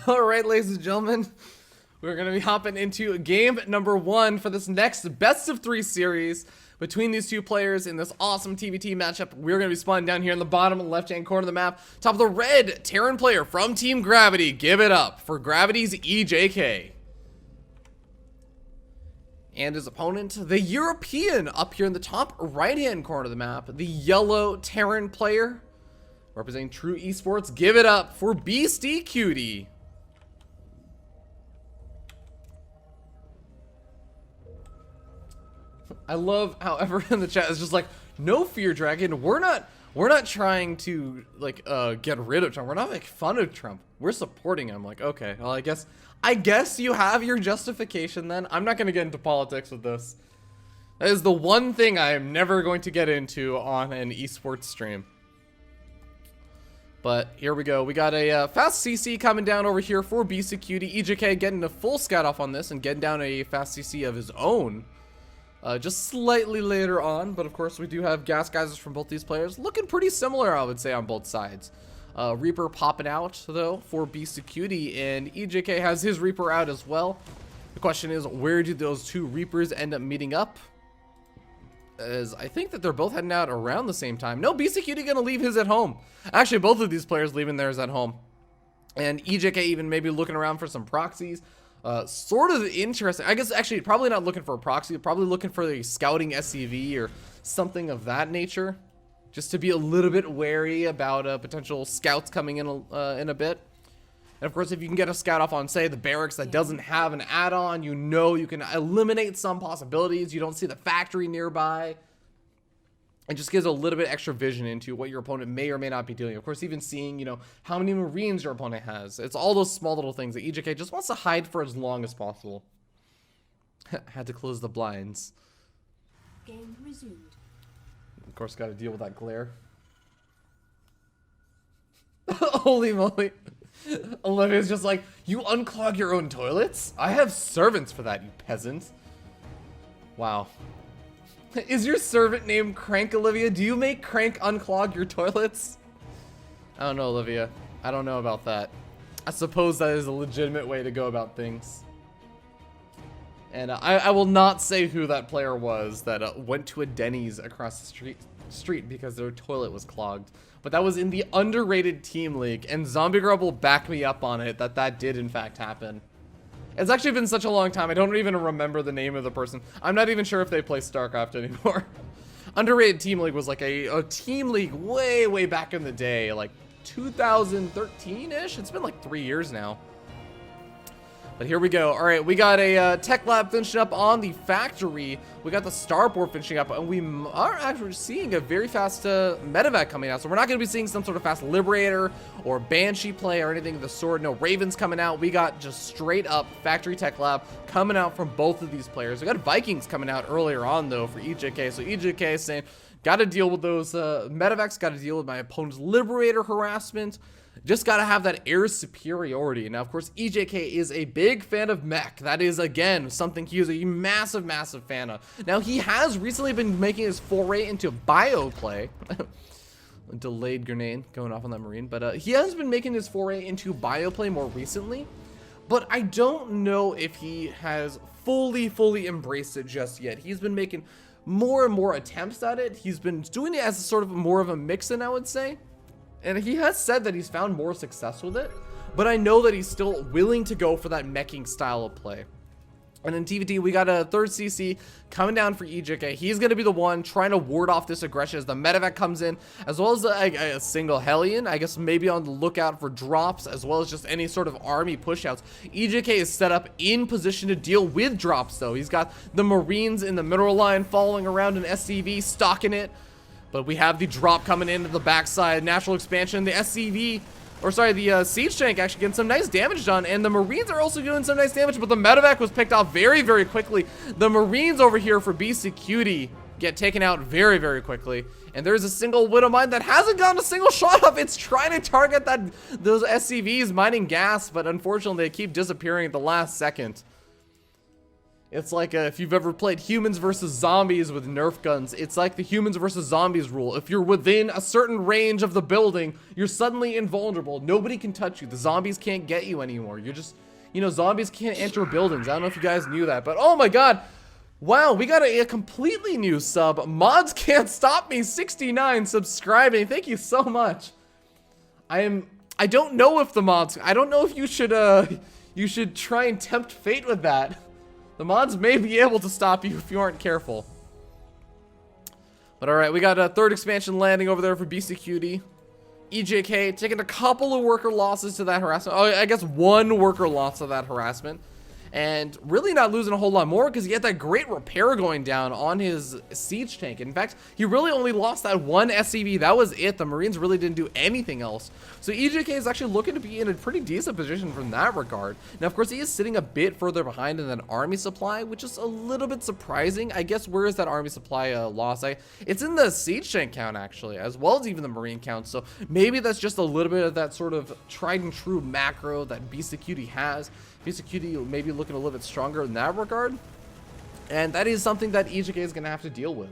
All right, ladies and gentlemen, we're going to be hopping into game number 1 for this next best of 3 series between these two players in this awesome TvT matchup. We're going to be spawning down here in the bottom left-hand corner of the map. Top of the red, Terran player from Team Gravity. Give it up for Gravity's EJK. And his opponent, the European, up here in the top right-hand corner of the map. The yellow Terran player representing True Esports. Give it up for Beastyqt. I love how everyone in the chat is just like, no fear, Dragon. We're not trying to like get rid of Trump. We're not making fun of Trump. We're supporting him. Like, okay, well, I guess you have your justification then. I'm not gonna get into politics with this. That is the one thing I am never going to get into on an esports stream. But here we go. We got a fast CC coming down over here for Beastyqt. EJK getting a full scout off on this and getting down a fast CC of his own. Just slightly later on, but of course we do have gas geysers from both these players. Looking pretty similar, I would say, on both sides. Reaper popping out, though, for Beastyqt, and EJK has his Reaper out as well. The question is, where do those two Reapers end up meeting up? As I think that they're both heading out around the same time. No, Beastyqt gonna leave his at home. Actually, both of these players leaving theirs at home. And EJK even maybe looking around for some proxies. Sort of interesting. I guess actually probably not looking for a proxy, probably looking for a scouting SCV or something of that nature, just to be a little bit wary about potential scouts coming in a bit. And of course, if you can get a scout off on, say, the barracks that doesn't have an add-on, you know you can eliminate some possibilities. You don't see the factory nearby. It just gives a little bit extra vision into what your opponent may or may not be doing. Of course, even seeing, you know, how many Marines your opponent has. It's all those small little things that EJK just wants to hide for as long as possible. Had to close the blinds. Game resumed. Of course, got to deal with that glare. Holy moly. Olivia's just like, you unclog your own toilets? I have servants for that, you peasant. Wow. Is your servant named Crank, Olivia? Do you make Crank unclog your toilets? I don't know, Olivia. I don't know about that. I suppose that is a legitimate way to go about things. And I will not say who that player was that went to a Denny's across the street because their toilet was clogged. But that was in the underrated team league, and Zombie Girl will back me up on it that did in fact happen. It's actually been such a long time, I don't even remember the name of the person. I'm not even sure if they play StarCraft anymore. Underrated Team League was like a team league way back in the day, like 2013-ish? It's been like 3 years now. But here we go. All right, we got a tech lab finishing up on the factory. We got the starport finishing up, and we are actually seeing a very fast medevac coming out. So we're not going to be seeing some sort of fast liberator or banshee play or anything of the sort. No ravens coming out. We got just straight up factory tech lab coming out from both of these players. We got Vikings coming out earlier on though for EJK. So EJK is saying, got to deal with those medevacs. Got to deal with my opponent's liberator harassment. Just got to have that air superiority. Now, of course, EJK is a big fan of mech. That is, again, something he is a massive fan of. Now, he has recently been making his foray into bio play. Delayed grenade going off on that Marine. But he has been making his foray into bio play more recently. But I don't know if he has fully embraced it just yet. He's been making more and more attempts at it. He's been doing it as a sort of more of a mix-in, I would say. And he has said that he's found more success with it, but I know that he's still willing to go for that meching style of play. And in TvT, we got a third CC coming down for EJK. He's going to be the one trying to ward off this aggression as the medevac comes in, as well as a single Hellion. I guess maybe on the lookout for drops, as well as just any sort of army pushouts. EJK is set up in position to deal with drops, though. He's got the Marines in the mineral line following around an SCV, stalking it. But we have the drop coming into the backside, natural expansion, the SCV, or sorry, the siege tank actually getting some nice damage done, and the Marines are also doing some nice damage, but the medevac was picked off very quickly. The Marines over here for Beastyqt get taken out very quickly, and there's a single Widow mine that hasn't gotten a single shot off. It's trying to target those SCVs mining gas, but unfortunately they keep disappearing at the last second. It's like if you've ever played humans versus zombies with Nerf guns, it's like the humans versus zombies rule. If you're within a certain range of the building, you're suddenly invulnerable. Nobody can touch you. The zombies can't get you anymore. You're just, you know, zombies can't enter buildings. I don't know if you guys knew that, but oh my god. Wow, we got a completely new sub. Mods Can't Stop Me 69 subscribing. Thank you so much. I don't know if the mods, I don't know if you should try and tempt fate with that. The mods may be able to stop you if you aren't careful. But alright, we got a third expansion landing over there for Beastyqt. EJK taking a couple of worker losses to that harassment. Oh, I guess one worker loss to that harassment. And really not losing a whole lot more because he had that great repair going down on his siege tank. In fact, he really only lost that one SCV. That was it. The Marines really didn't do anything else. So EJK is actually looking to be in a pretty decent position from that regard. Now, of course, he is sitting a bit further behind in that army supply, which is a little bit surprising. I guess where is that army supply loss? It's in the siege tank count, actually, as well as even the Marine count. So maybe that's just a little bit of that sort of tried and true macro that Beastyqt has. Beastyqt maybe looking a little bit stronger in that regard. And that is something that EJK is going to have to deal with.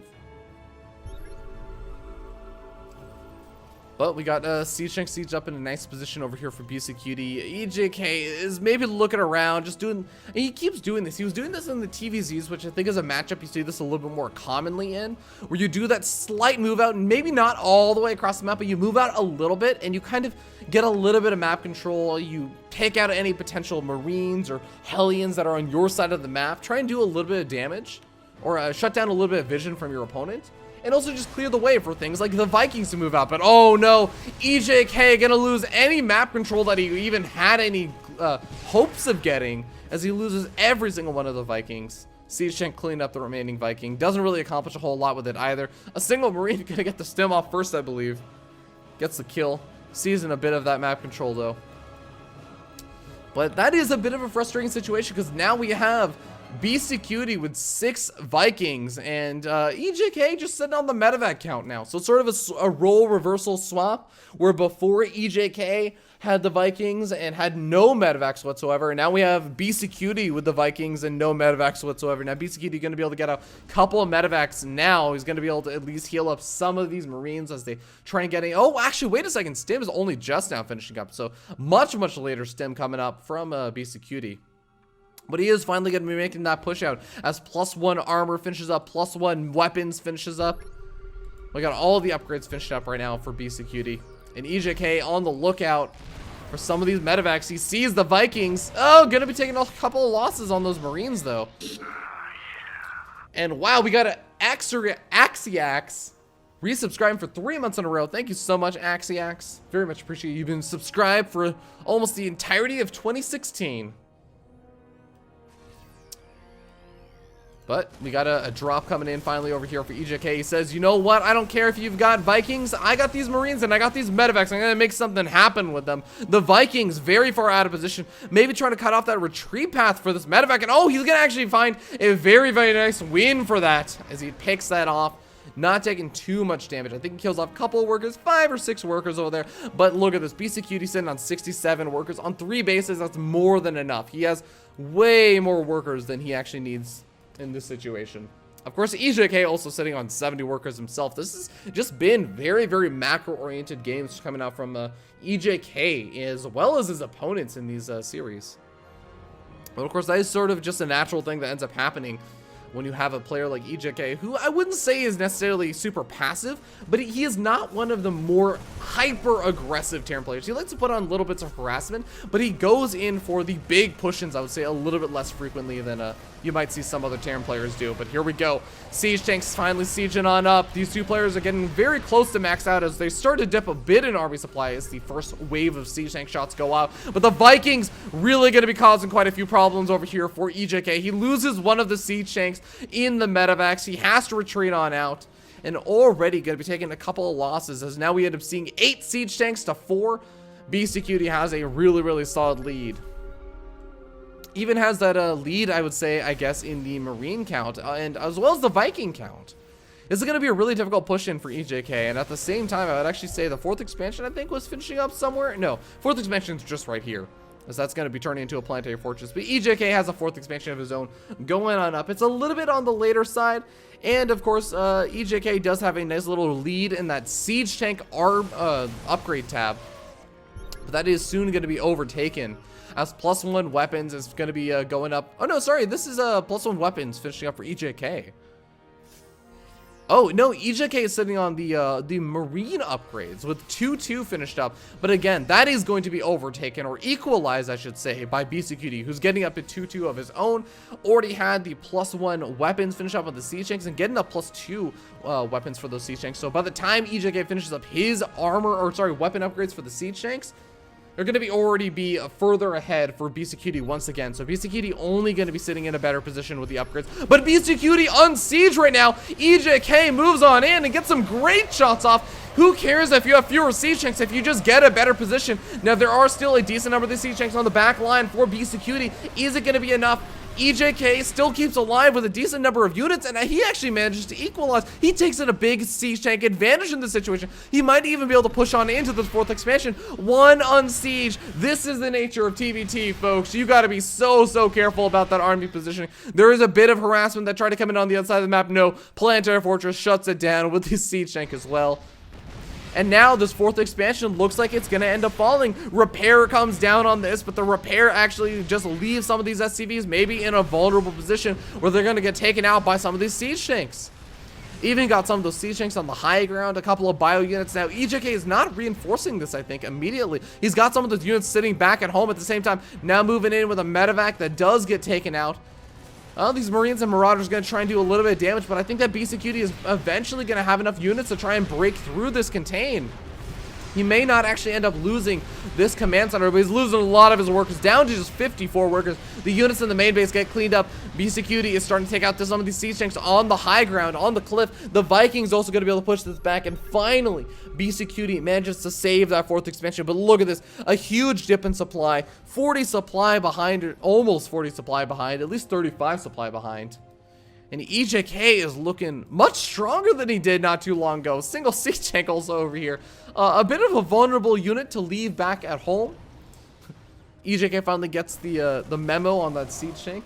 But we got siege tank siege up in a nice position over here for Beastyqt. EJK is maybe looking around, just doing, and he keeps doing this. He was doing this in the TvZs, which I think is a matchup you see this a little bit more commonly in, where you do that slight move out, and maybe not all the way across the map, but you move out a little bit, and you kind of get a little bit of map control. You take out any potential Marines or Hellions that are on your side of the map, try and do a little bit of damage, or shut down a little bit of vision from your opponent. And also just clear the way for things like the Vikings to move out. But oh no, EJK gonna lose any map control that he even had any hopes of getting, as he loses every single one of the Vikings. Siege tank cleaned up the remaining Viking. Doesn't really accomplish a whole lot with it either. A single Marine gonna get the stem off first, I believe. Gets the kill. Seizing a bit of that map control though. But that is a bit of a frustrating situation because now we have Beastyqt with 6 Vikings and EJK just sitting on the medevac count now. So it's sort of a role reversal swap where before EJK had the Vikings and had no medevacs whatsoever, and now we have Beastyqt with the Vikings and no medevacs whatsoever. Now Beastyqt is going to be able to get a couple of medevacs now. He's going to be able to at least heal up some of these Marines as they try and get a, oh actually wait a second, Stim is only just now finishing up, so much later Stim coming up from Beastyqt. But he is finally going to be making that push out as +1 armor finishes up, +1 weapons finishes up. We got all of the upgrades finished up right now for Beastyqt. And EJK on the lookout for some of these medevacs. He sees the Vikings. Oh, going to be taking a couple of losses on those Marines though. And wow, we got an Axiax resubscribing for 3 months in a row. Thank you so much, Axiax. Very much appreciate you. You've been subscribed for almost the entirety of 2016. But we got a drop coming in finally over here for EJK. He says, you know what? I don't care if you've got Vikings. I got these Marines and I got these medevacs. I'm going to make something happen with them. The Vikings very far out of position. Maybe trying to cut off that retreat path for this medevac. And oh, he's going to actually find a very nice win for that as he picks that off. Not taking too much damage. I think he kills off a couple of workers, 5 or 6 workers over there. But look at this. Beastyqt sitting on 67 workers on 3 bases. That's more than enough. He has way more workers than he actually needs in this situation. Of course, EJK also sitting on 70 workers himself. This has just been very macro-oriented games coming out from EJK as well as his opponents in these series. But of course, that is sort of just a natural thing that ends up happening when you have a player like EJK, who I wouldn't say is necessarily super passive, but he is not one of the more hyper-aggressive Terran players. He likes to put on little bits of harassment, but he goes in for the big push-ins, I would say, a little bit less frequently than you might see some other Terran players do. But here we go. Siege tanks finally sieging on up. These two players are getting very close to max out as they start to dip a bit in army supply as the first wave of siege tank shots go out. But the Vikings really going to be causing quite a few problems over here for EJK. He loses one of the siege tanks in the medevacs. He has to retreat on out. And already going to be taking a couple of losses as now we end up seeing 8 siege tanks to 4. Beastyqt has a really solid lead. Even has that lead, I would say, I guess, in the Marine count and as well as the Viking count. This is going to be a really difficult push-in for EJK, and at the same time, I would actually say the 4th expansion, I think, was finishing up somewhere. No, 4th expansion is just right here. as that's going to be turning into a planetary fortress. But EJK has a 4th expansion of his own going on up. It's a little bit on the later side. And of course, EJK does have a nice little lead in that siege tank upgrade tab. But that is soon going to be overtaken, as +1 weapons is going to be going up. Oh no, sorry, this is +1 weapons finishing up for EJK. Oh no, EJK is sitting on the marine upgrades with 2-2 finished up. But again, that is going to be overtaken, or equalized, I should say, by Beastyqt, who's getting up to 2-2 of his own. Already had the +1 weapons finish up with the siege tanks and getting up +2 weapons for those siege tanks. So by the time EJK finishes up his weapon upgrades for the siege tanks, they're going to already be further ahead for Beastyqt once again. So Beastyqt only going to be sitting in a better position with the upgrades. But Beastyqt on siege right now. EJK moves on in and gets some great shots off. Who cares if you have fewer siege tanks if you just get a better position? Now, there are still a decent number of the siege tanks on the back line for Beastyqt. Is it going to be enough? EJK still keeps alive with a decent number of units, and he actually manages to equalize. He takes in a big siege tank advantage in this situation. He might even be able to push on into this 4th expansion. 1 on siege. This is the nature of TvT, folks. You got to be so careful about that army positioning. There is a bit of harassment that tried to come in on the outside of the map. No, planetary fortress shuts it down with the siege tank as well. And now this 4th expansion looks like it's going to end up falling. Repair comes down on this, but the repair actually just leaves some of these SCVs maybe in a vulnerable position where they're going to get taken out by some of these siege tanks. Even got some of those siege tanks on the high ground, a couple of bio units. Now, EJK is not reinforcing this, I think, immediately. He's got some of those units sitting back at home at the same time. Now moving in with a medevac that does get taken out. These Marines and Marauders are going to try and do a little bit of damage, but I think that Beastyqt is eventually going to have enough units to try and break through this contain. He may not actually end up losing this command center, but he's losing a lot of his workers, down to just 54 workers. The units in the main base get cleaned up. Beastyqt is starting to take out some of these siege tanks on the high ground, on the cliff. The Vikings also going to be able to push this back, and finally, Beastyqt manages to save that 4th expansion. But look at this, a huge dip in supply, 40 supply behind, or almost 40 supply behind, at least 35 supply behind. And EJK is looking much stronger than he did not too long ago. Single siege tank also over here. A bit of a vulnerable unit to leave back at home. EJK finally gets the memo on that siege tank.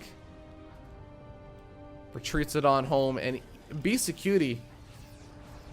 Retreats it on home, and Beastyqt,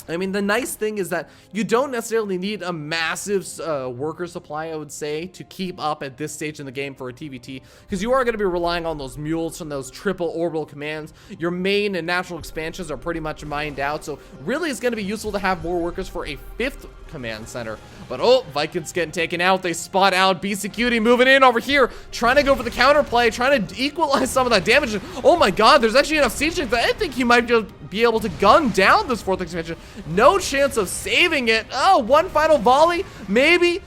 I mean, the nice thing is that you don't necessarily need a massive worker supply, I would say, to keep up at this stage in the game for a TvT, because you are going to be relying on those mules from those triple orbital commands. Your main and natural expansions are pretty much mined out, so really it's going to be useful to have more workers for a 5th command center. But oh, Vikings getting taken out. They spot out. Beastyqt moving in over here, trying to go for the counterplay, trying to equalize some of that damage. And oh my god, there's actually enough siege tanks that I think he might just be able to gun down this 4th expansion. No chance of saving it. Oh, one final volley, maybe.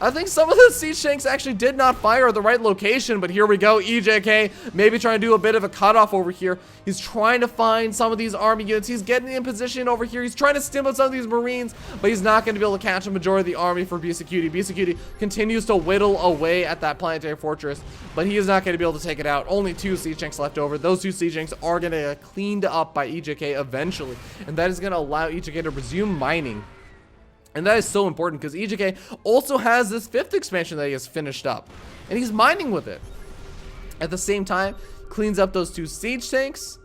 I think some of the siege tanks actually did not fire at the right location, but here we go. EJK maybe trying to do a bit of a cutoff over here. He's trying to find some of these army units. He's getting in position over here. He's trying to stim up some of these Marines, but he's not going to be able to catch a majority of the army for Beastyqt. Beastyqt continues to whittle away at that planetary fortress, but he is not going to be able to take it out. Only 2 siege tanks left over. Those 2 siege tanks are going to get cleaned up by EJK eventually, and that is going to allow EJK to resume mining. And that is so important because EJK also has this 5th expansion that he has finished up, and he's mining with it. At the same time, cleans up those 2 siege tanks,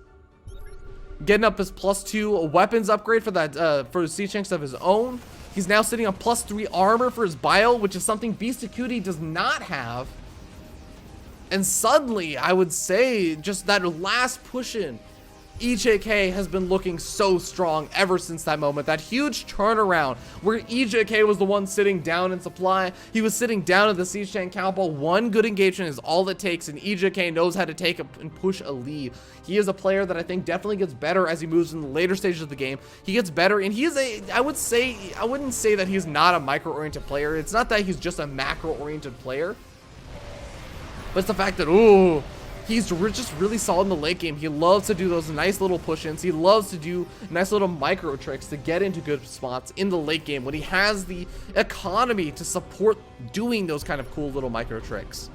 getting up his +2 weapons upgrade for that for siege tanks of his own. He's now sitting on +3 armor for his bio, which is something Beastyqt does not have. And suddenly, I would say, just that last push in, EJK has been looking so strong ever since that moment. That huge turnaround where EJK was the one sitting down in supply. He was sitting down at the siege tank count ball. One good engagement is all it takes, and EJK knows how to take and push a lead. He is a player that I think definitely gets better as he moves in the later stages of the game. He gets better, and he is I wouldn't say that he's not a micro-oriented player. It's not that he's just a macro-oriented player, but it's the fact that, ooh, he's just really solid in the late game. He loves to do those nice little push-ins. He loves to do nice little micro tricks to get into good spots in the late game when he has the economy to support doing those kind of cool little micro tricks.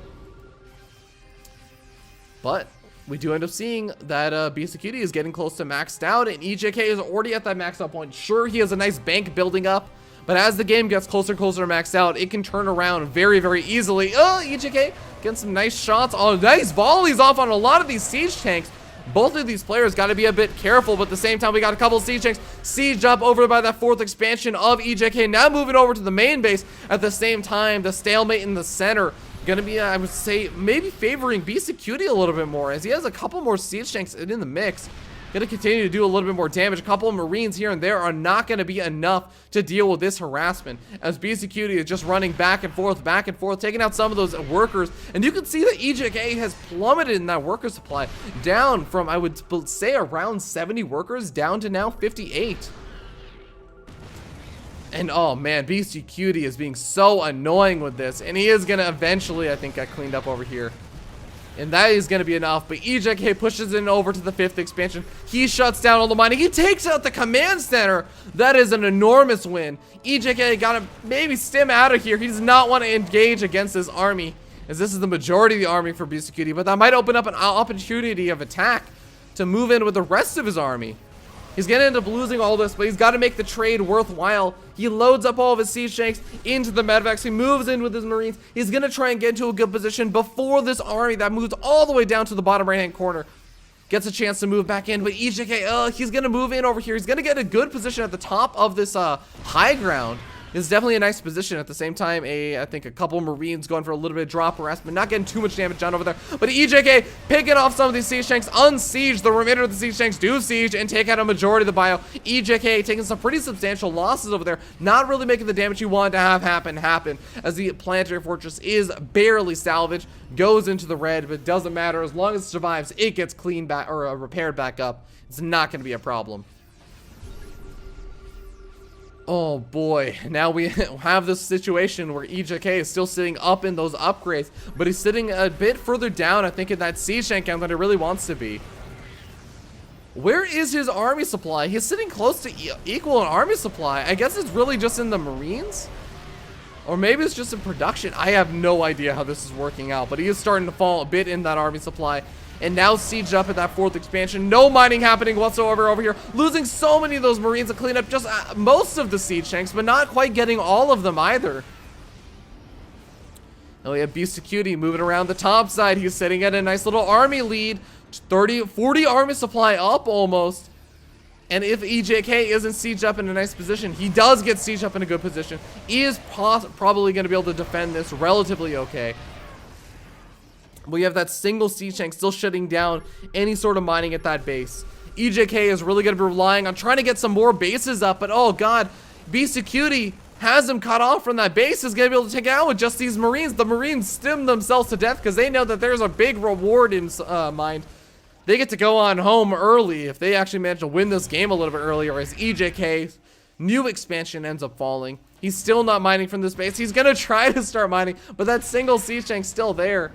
But we do end up seeing that Beastyqt is getting close to maxed out, and EJK is already at that maxed out point. Sure, he has a nice bank building up, But as the game gets closer and closer to max out, it can turn around very, very easily. Oh, EJK getting some nice shots. Oh, nice volleys off on a lot of these siege tanks. Both of these players got to be a bit careful, but at the same time, we got a couple of siege tanks sieged up over by that 4th expansion of EJK. Now moving over to the main base. At the same time, the stalemate in the center gonna be, I would say, maybe favoring Beastyqt a little bit more, as he has a couple more siege tanks in the mix. Gonna continue to do a little bit more damage. A couple of Marines here and there are not gonna be enough to deal with this harassment, as Beastyqt is just running back and forth, taking out some of those workers. And you can see that EJK has plummeted in that worker supply, down from, I would say, around 70 workers down to now 58. And oh man, Beastyqt is being so annoying with this, and he is gonna eventually, I think, get cleaned up over here. And that is going to be enough. But EJK pushes in over to the 5th expansion. He shuts down all the mining. He takes out the command center. That is an enormous win. EJK got to maybe stim out of here. He does not want to engage against this army, as this is the majority of the army for Beastyqt. But that might open up an opportunity of attack to move in with the rest of his army. He's going to end up losing all this, but he's got to make the trade worthwhile. He loads up all of his siege tanks into the medvacs. He moves in with his marines. He's going to try and get into a good position before this army that moves all the way down to the bottom right-hand corner gets a chance to move back in. But EJK, he's going to move in over here. He's going to get a good position at the top of this high ground. It's definitely a nice position. At the same time, I think a couple Marines going for a little bit of drop harassment, not getting too much damage done over there. But EJK picking off some of these siege tanks, unsiege. The remainder of the siege tanks do siege and take out a majority of the bio. EJK taking some pretty substantial losses over there, not really making the damage you wanted to have happen, as the planetary fortress is barely salvaged, goes into the red, but it doesn't matter. As long as it survives, it gets cleaned back, or repaired back up. It's not going to be a problem. Oh boy, now we have this situation where EJK is still sitting up in those upgrades, but he's sitting a bit further down, I think, in that siege tank count than he really wants to be. Where is his army supply? He's sitting close to equal an army supply. I guess it's really just in the Marines? Or maybe it's just in production. I have no idea how this is working out, but he is starting to fall a bit in that army supply. And now sieged up at that 4th expansion. No mining happening whatsoever over here. Losing so many of those Marines to clean up just most of the siege tanks, but not quite getting all of them either. Now we have Beastyqt moving around the top side. He's sitting at a nice little army lead. 40 army supply up almost. And if EJK isn't sieged up in a nice position, he does get sieged up in a good position. He is probably going to be able to defend this relatively okay. We have that single siege tank still shutting down any sort of mining at that base. EJK is really going to be relying on trying to get some more bases up, but oh god, Beastyqt has him cut off from that base. Is going to be able to take it out with just these Marines. The Marines stim themselves to death because they know that there's a big reward in mind. They get to go on home early if they actually manage to win this game a little bit earlier, as EJK's new expansion ends up falling. He's still not mining from this base. He's going to try to start mining, but that single siege tank's still there.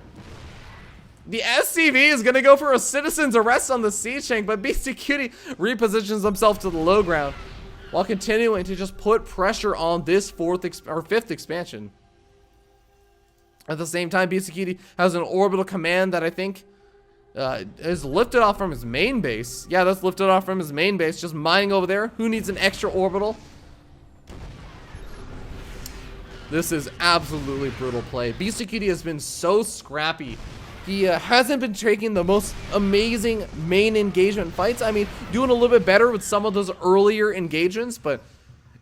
The SCV is going to go for a citizen's arrest on the siege tank, but Beastyqt repositions himself to the low ground while continuing to just put pressure on this 5th expansion. At the same time, Beastyqt has an orbital command that I think is lifted off from his main base. Yeah, that's lifted off from his main base, just mining over there. Who needs an extra orbital? This is absolutely brutal play. Beastyqt has been so scrappy. He hasn't been taking the most amazing main engagement fights. I mean, doing a little bit better with some of those earlier engagements, but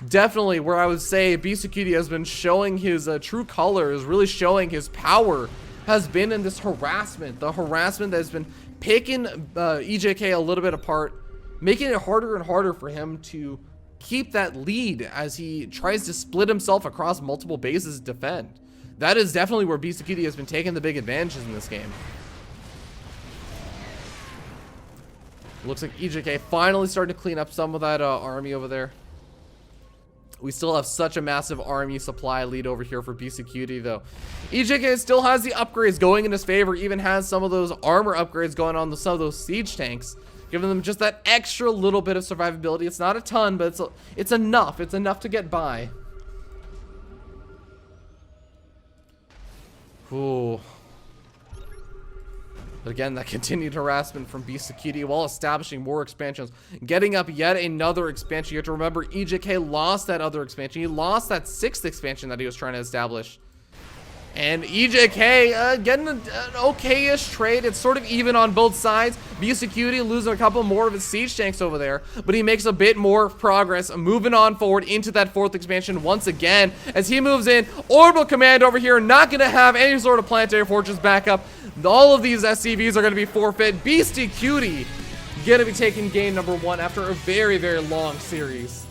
definitely where I would say Beastyqt has been showing his true colors, really showing his power, has been in this harassment. The harassment that has been picking EJK a little bit apart, making it harder and harder for him to keep that lead as he tries to split himself across multiple bases to defend. That is definitely where Beastyqt has been taking the big advantages in this game. Looks like EJK finally starting to clean up some of that army over there. We still have such a massive army supply lead over here for Beastyqt, though. EJK still has the upgrades going in his favor, even has some of those armor upgrades going on some of those siege tanks, giving them just that extra little bit of survivability. It's not a ton, but it's enough. It's enough to get by. Ooh. But again, that continued harassment from Beastyqt while establishing more expansions. Getting up yet another expansion. You have to remember, EJK lost that other expansion. He lost that 6th expansion that he was trying to establish. And EJK getting an okay-ish trade. It's sort of even on both sides. Beastyqt losing a couple more of his siege tanks over there, but he makes a bit more progress, moving on forward into that 4th expansion once again. As he moves in, orbital command over here, not going to have any sort of planetary fortress backup. All of these SCVs are going to be forfeit. Beastyqt going to be taking game number 1 after a very, very long series.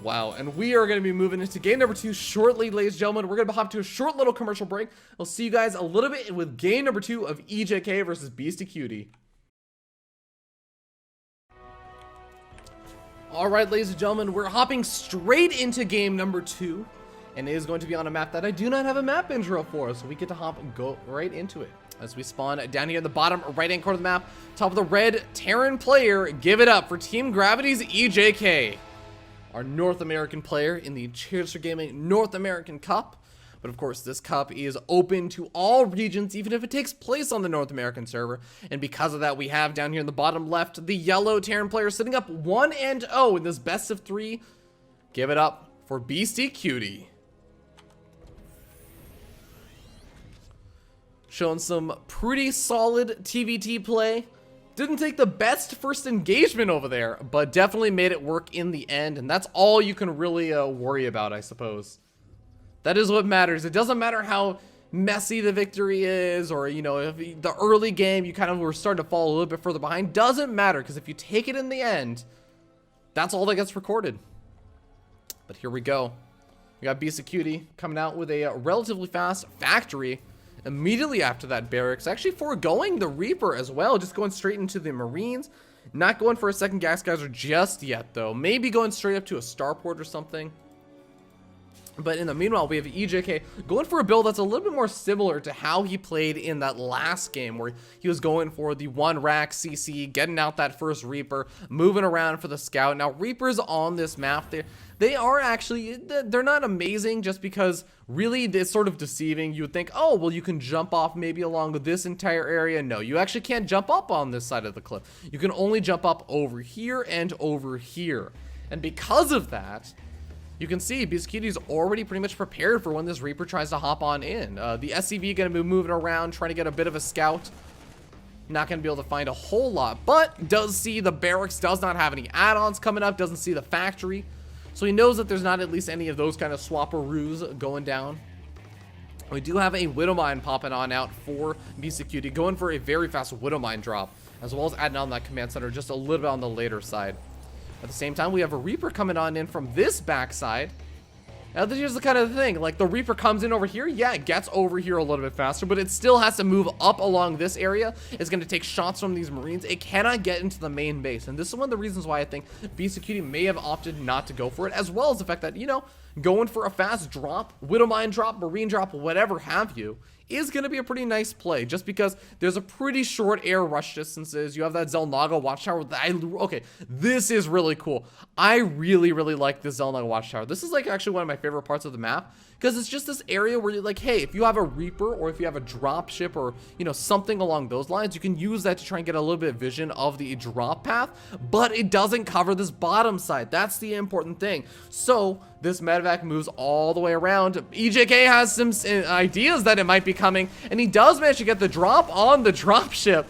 Wow, and we are going to be moving into game number 2 shortly, ladies and gentlemen. We're going to hop to a short little commercial break. I'll see you guys a little bit with game number 2 of EJK versus Beastyqt. All right, ladies and gentlemen, we're hopping straight into game number 2, and it is going to be on a map that I do not have a map intro for, so we get to hop and go right into it. As we spawn down here in the bottom right-hand corner of the map, top of the red Terran player, give it up for Team Gravity's EJK. Our North American player in the Chairs4Gaming North American Cup. But of course, this cup is open to all regions, even if it takes place on the North American server. And because of that, we have down here in the bottom left, the yellow Terran player sitting up 1-0 in this best of 3. Give it up for Beastyqt. Showing some pretty solid TvT play. Didn't take the best first engagement over there, but definitely made it work in the end, and that's all you can really worry about, I suppose. That is what matters. It doesn't matter how messy the victory is, or, you know, if the early game you kind of were starting to fall a little bit further behind. Doesn't matter, because if you take it in the end, that's all that gets recorded. But here we go. We got Beastyqt coming out with a relatively fast factory. Immediately after that, barracks actually foregoing the Reaper as well, just going straight into the Marines. Not going for a second gas geyser just yet, though. Maybe going straight up to a starport or something. But in the meanwhile, we have EJK going for a build that's a little bit more similar to how he played in that last game, where he was going for the 1 rack CC, getting out that first Reaper, moving around for the scout. Now, Reapers on this map, they are actually, they're not amazing, just because really it's sort of deceiving. You would think, oh, well, you can jump off maybe along this entire area. No, you actually can't jump up on this side of the cliff. You can only jump up over here and over here. And because of that, you can see Beastyqt is already pretty much prepared for when this Reaper tries to hop on in. The SCV going to be moving around, trying to get a bit of a scout. Not going to be able to find a whole lot, but does see the barracks, does not have any add-ons coming up, doesn't see the factory. So he knows that there's not at least any of those kind of swapperoos going down. We do have a Widow Mine popping on out for Beastyqt, going for a very fast Widow Mine drop, as well as adding on that command center just a little bit on the later side. At the same time, we have a Reaper coming on in from this backside. Now, here's the kind of thing, like the Reaper comes in over here, yeah, it gets over here a little bit faster, but it still has to move up along this area. It's going to take shots from these Marines. It cannot get into the main base, and this is one of the reasons why I think Beastyqt may have opted not to go for it, as well as the fact that, you know, going for a fast drop, Widow Mine drop, Marine drop, whatever have you, is going to be a pretty nice play, just because there's a pretty short air rush distances. You have that Xel'Naga watchtower. Okay, this is really cool. I really, really like this Xel'Naga watchtower. This is like actually one of my favorite parts of the map, because it's just this area where you're like, hey, if you have a Reaper or if you have a drop ship or, you know, something along those lines, you can use that to try and get a little bit of vision of the drop path, but it doesn't cover this bottom side. That's the important thing. So this medevac moves all the way around. EJK has some ideas that it might be coming, and he does manage to get the drop on the drop ship.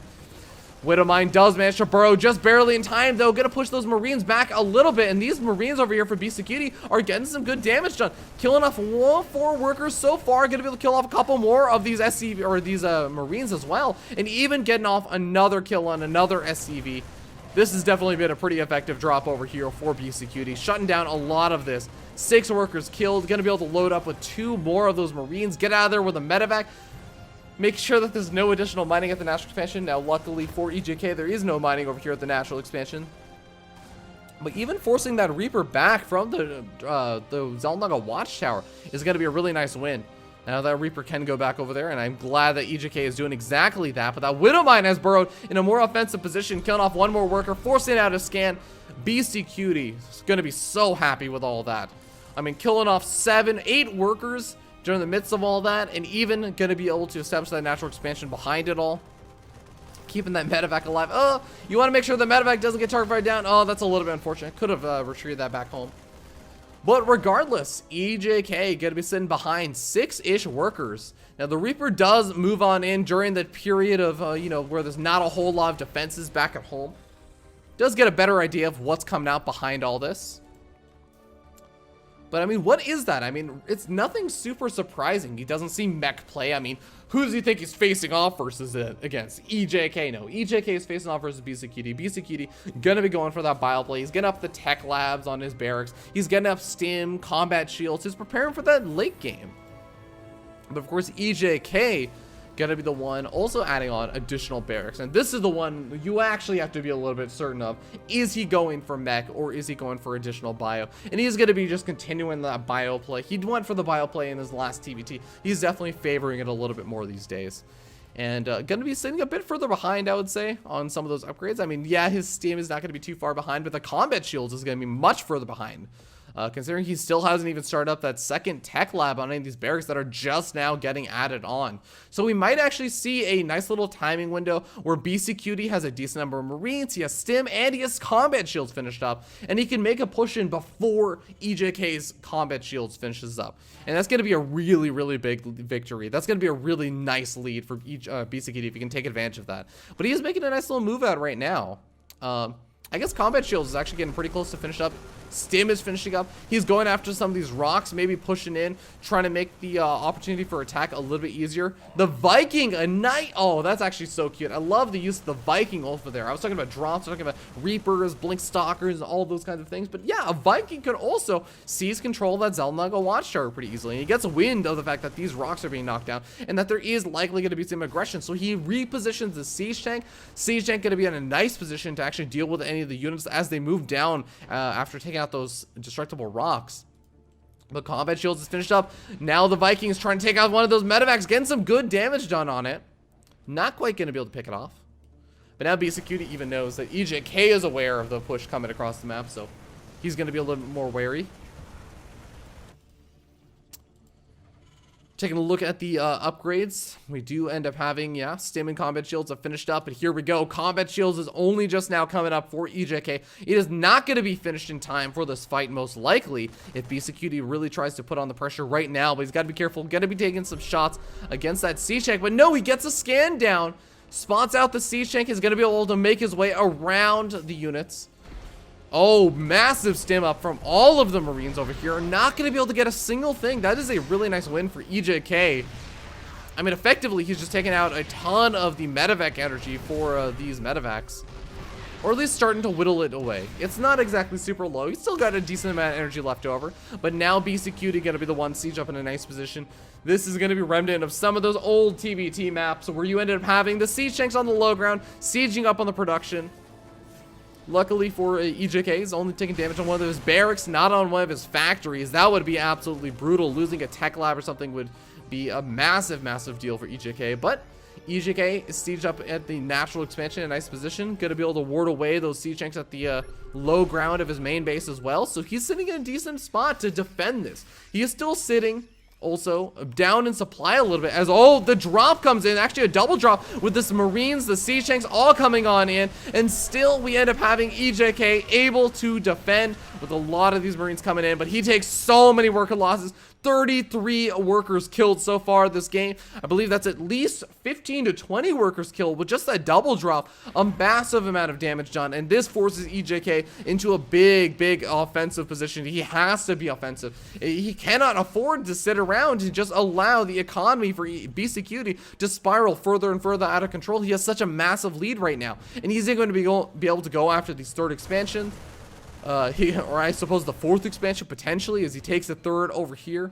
Widow Mine does manage to burrow just barely in time, though. Gonna push those Marines back a little bit, and these Marines over here for Beastyqt are getting some good damage done. Killing off 4 workers so far. Gonna be able to kill off a couple more of these SCV, or these Marines as well, and even getting off another kill on another SCV. This has definitely been a pretty effective drop over here for Beastyqt, shutting down a lot of this. 6 workers killed. Gonna be able to load up with 2 more of those Marines. Get out of there with a medevac. Make sure that there's no additional mining at the natural expansion. Now, luckily for EJK, there is no mining over here at the natural expansion. But even forcing that Reaper back from the Xel'Naga watchtower is going to be a really nice win. Now that Reaper can go back over there, and I'm glad that EJK is doing exactly that. But that Widow Mine has burrowed in a more offensive position, killing off 1 more worker, forcing out a scan. Beastyqt is going to be so happy with all that. I mean, killing off 7, 8 workers, during the midst of all that, and even going to be able to establish that natural expansion behind it all. Keeping that medevac alive. Oh, you want to make sure the medevac doesn't get target fired down. Oh, that's a little bit unfortunate. Could have retreated that back home. But regardless, EJK going to be sitting behind 6-ish workers. Now, the Reaper does move on in during the period of, you know, where there's not a whole lot of defenses back at home. Does get a better idea of what's coming out behind all this. But, I mean, what is that? I mean, it's nothing super surprising. He doesn't see mech play. I mean, who does he think he's facing off versus against? EJK. No, EJK is facing off versus Beastyqt. Beastyqt gonna be going for that bio play. He's getting up the tech labs on his barracks. He's getting up stim, combat shields. He's preparing for that late game. But, of course, EJK gonna be the one also adding on additional barracks, and this is the one you actually have to be a little bit certain of. Is he going for mech or is he going for additional bio? And he's gonna be just continuing that bio play. He went for the bio play in his last TvT. He's definitely favoring it a little bit more these days, and gonna be sitting a bit further behind, I would say, on some of those upgrades. I mean, yeah, his stim is not gonna be too far behind, but the combat shields is gonna be much further behind. Considering he still hasn't even started up that second tech lab on any of these barracks that are just now getting added on. So we might actually see a nice little timing window where Beastyqt has a decent number of Marines, he has stim, and he has combat shields finished up, and he can make a push in before EJK's combat shields finishes up. And that's going to be a really, really big victory. That's going to be a really nice lead for Beastyqt if he can take advantage of that. But he is making a nice little move out right now. I guess combat shields is actually getting pretty close to finish up. Stim is finishing up. He's going after some of these rocks, maybe pushing in, trying to make the opportunity for attack a little bit easier. The Viking, a knight. Oh, that's actually so cute. I love the use of the Viking over there. I was talking about drops, talking about Reapers, Blink Stalkers, and all those kinds of things. But yeah, a Viking could also seize control of that Zelnaga Watchtower pretty easily. And he gets wind of the fact that these rocks are being knocked down and that there is likely going to be some aggression. So he repositions the Siege Tank. Siege Tank going to be in a nice position to actually deal with any of the units as they move down after taking out those destructible rocks. The combat shields is finished up. Now the Vikings trying to take out one of those medevacs, getting some good damage done on it. Not quite going to be able to pick it off. But now Beastyqt even knows that EJK is aware of the push coming across the map, so he's going to be a little bit more wary. Taking a look at the upgrades, we do end up having, yeah, stim and combat shields have finished up, but here we go. Combat shields is only just now coming up for EJK. It is not going to be finished in time for this fight, most likely, if Beastyqt really tries to put on the pressure right now, but he's got to be careful, got to be taking some shots against that siege tank, but no, he gets a scan down, spots out the siege tank, is going to be able to make his way around the units. Oh, massive stim up from all of the Marines over here. Not going to be able to get a single thing. That is a really nice win for EJK. I mean, effectively, he's just taking out a ton of the medevac energy for these medevacs. Or at least starting to whittle it away. It's not exactly super low. He's still got a decent amount of energy left over. But now Beastyqt going to be the one siege up in a nice position. This is going to be remnant of some of those old TvT maps where you ended up having the siege tanks on the low ground, sieging up on the production. Luckily for EJK, he's only taking damage on one of his barracks, not on one of his factories. That would be absolutely brutal. Losing a tech lab or something would be a massive, massive deal for EJK. But EJK is sieged up at the natural expansion in a nice position. Going to be able to ward away those siege tanks at the low ground of his main base as well. So he's sitting in a decent spot to defend this. He is still sitting also down in supply a little bit as, oh, the drop comes in, actually a double drop with this Marines, the siege tanks all coming on in, and still we end up having EJK able to defend with a lot of these Marines coming in, but he takes so many worker losses. 33 workers killed so far this game. I believe that's at least 15 to 20 workers killed with just that double drop. A massive amount of damage done, and this forces EJK into a big, big offensive position. He has to be offensive. He cannot afford to sit around and just allow the economy for Beastyqt to spiral further and further out of control. He has such a massive lead right now, and he's going to be able to go after these third expansion. Or I suppose the fourth expansion potentially, as he takes the third over here.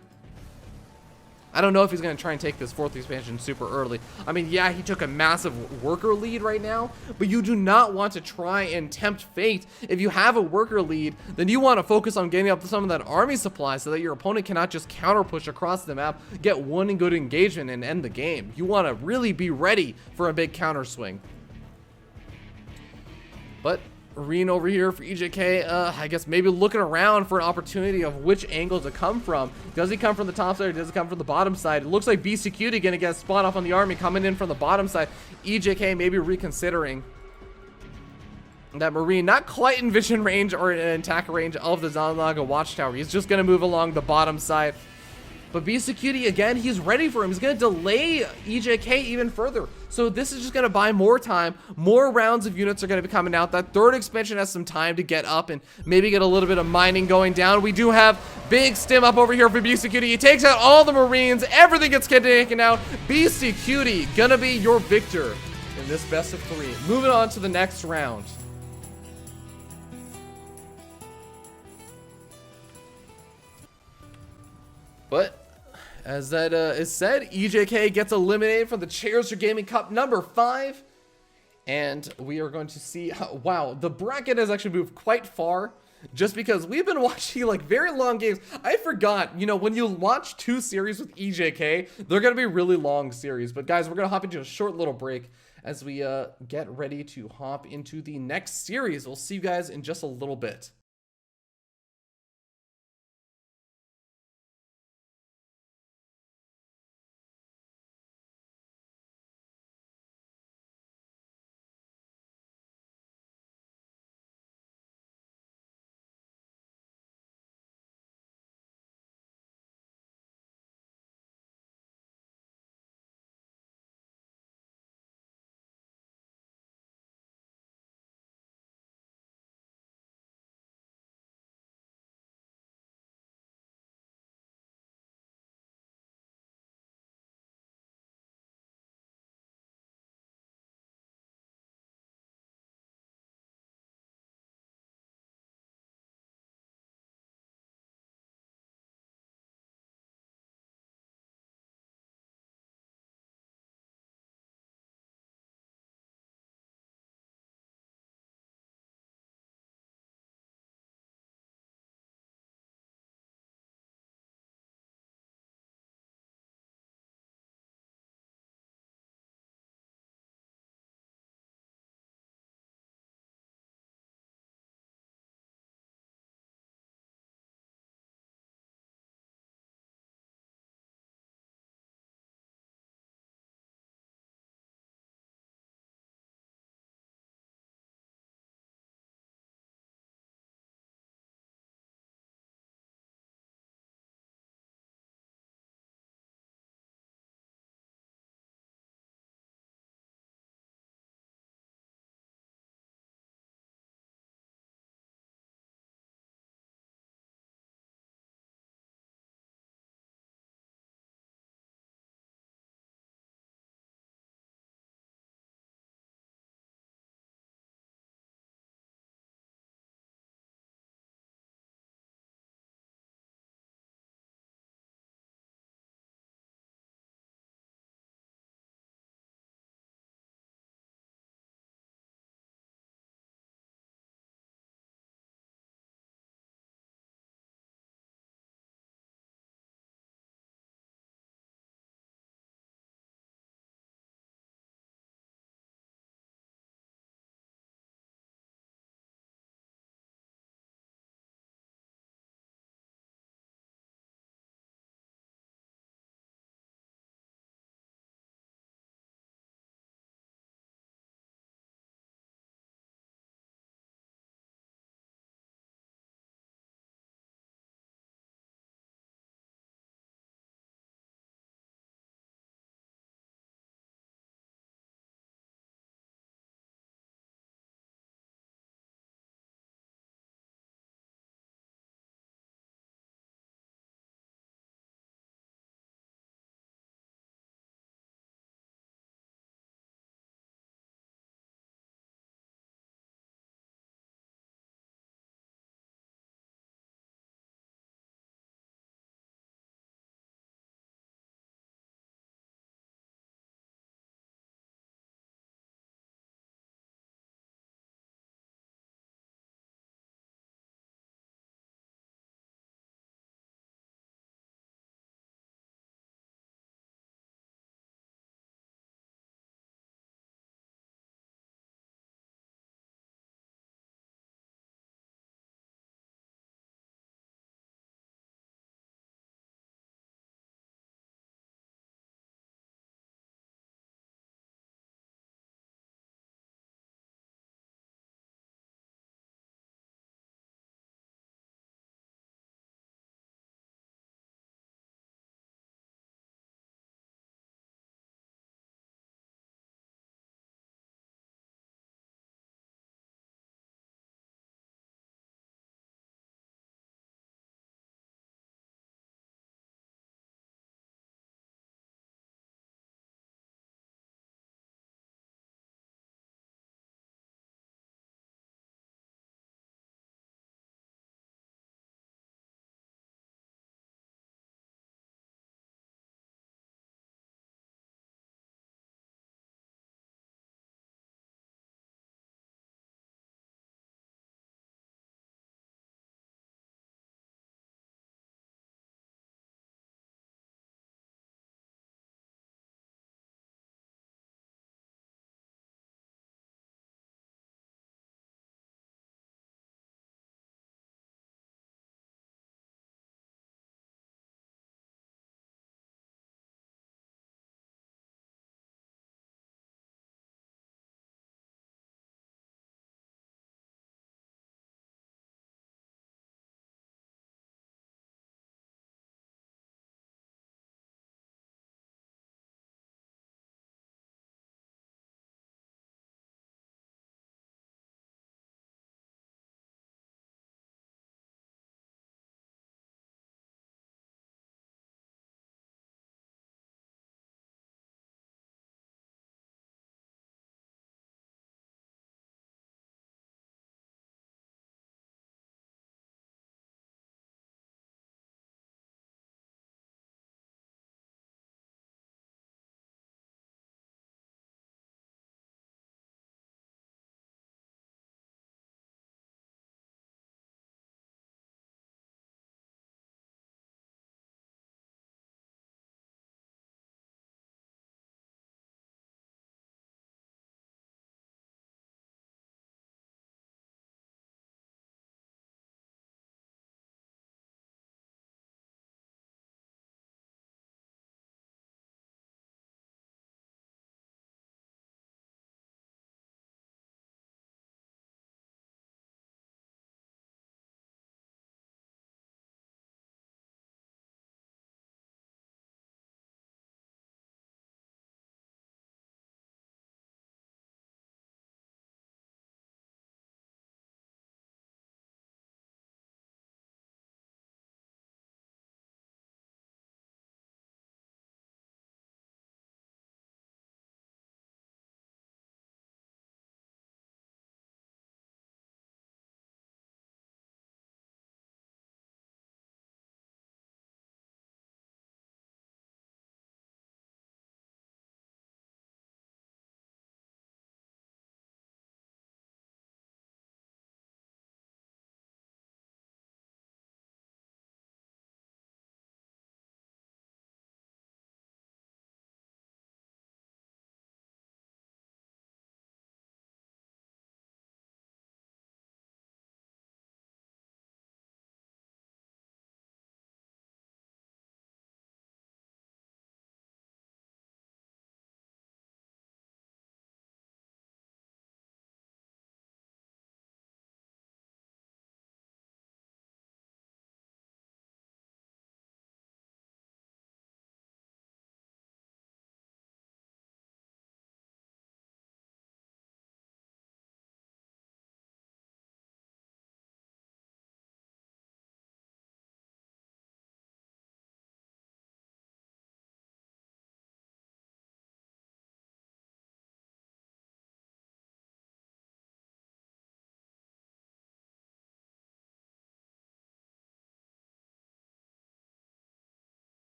I don't know if he's going to try and take this fourth expansion super early. I mean, yeah, he took a massive worker lead right now, but you do not want to try and tempt fate. If you have a worker lead, then you want to focus on getting up some of that army supply so that your opponent cannot just counter push across the map, get one good engagement, and end the game. You want to really be ready for a big counter swing. But Marine over here for EJK. I guess maybe looking around for an opportunity of which angle to come from. Does he come from the top side or does he come from the bottom side? It looks like Beastyqt gonna get a spot off on the army coming in from the bottom side. EJK maybe reconsidering that Marine, not quite in vision range or in attack range of the Zanlaga watchtower. He's just gonna move along the bottom side. But Beastyqt, again, he's ready for him. He's going to delay EJK even further. So this is just going to buy more time. More rounds of units are going to be coming out. That third expansion has some time to get up and maybe get a little bit of mining going down. We do have big stim up over here for Beastyqt. He takes out all the Marines. Everything gets taken out. Beastyqt going to be your victor in this best of 3. Moving on to the next round. But as that is said, EJK gets eliminated from the Chairs4Gaming Cup number 5. And we are going to see, wow, the bracket has actually moved quite far just because we've been watching like very long games. I forgot, you know, when you launch 2 series with EJK, they're going to be really long series. But guys, we're going to hop into a short little break as we get ready to hop into the next series. We'll see you guys in just a little bit.